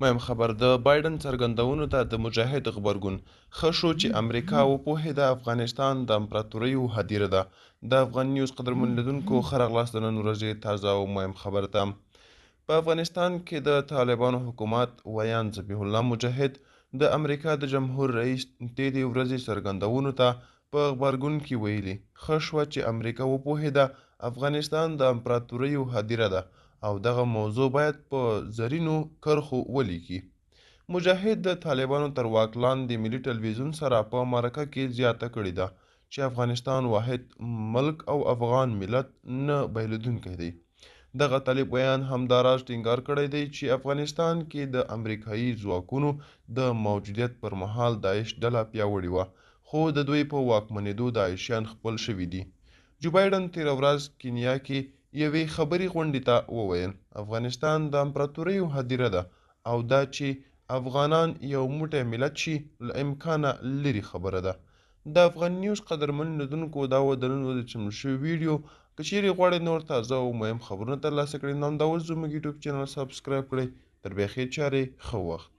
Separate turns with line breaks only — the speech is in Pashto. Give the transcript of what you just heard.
مهم خبر د بایدن څرګندونو ته د مجاهد غبرګون ښه شو چې امریکا وپوهېده افغانستان د امپراتوریو هدیره ده. د افغان نیوز قدرمن لیدونکو ښه راغلاست د نن ورځې تازه او مهم خبر ته. په افغانستان کې د طالبانو حکومت ویان ذبیح الله مجاهد د امریکا د جمهور رئیس تېرې ورځې څرګندونو ته په غبرګون کې ویلي ښه شوه چې امریکا وپوهېده افغانستان د امپراتوریو هدیره ده او دغه موضوع باید په زرینو کرښو ولیکي. مجاهد د طالبانو تر واک لاندې ملي ټلویزیون سره په مرکه کې زیاته کړې ده چې افغانستان واحد ملک او افغان ملت نه بایلودونکی دی. دغه طالب ویان همدا راز ټینګار کړی دی چې افغانستان کې د امریکایي ځواکونو د موجودیت پر مهال داعش ډله پیاوړې وه، خو د دوی په واکمنېدو داعشیان خپل شوي دي. جو بایډن تېره ورځ کینیا کې یوې خبري غونډې ته وویل افغانستان د امپراتوریو هدیره ده او دا چې افغانان یو موټی ملت شي له امکانه لرې خبره ده. د افغان نیوز قدرمن لیدونکو دا و د نن ورځې چمتو شوي ویډیو. که چیرې غواړئ نور تازه او مهم خبرونه ترلاسه کړئ نو همدا اوس زموږ یوټیوب چینل سبسکرایب کړئ. تر بیا ښې چارې ښه وخت.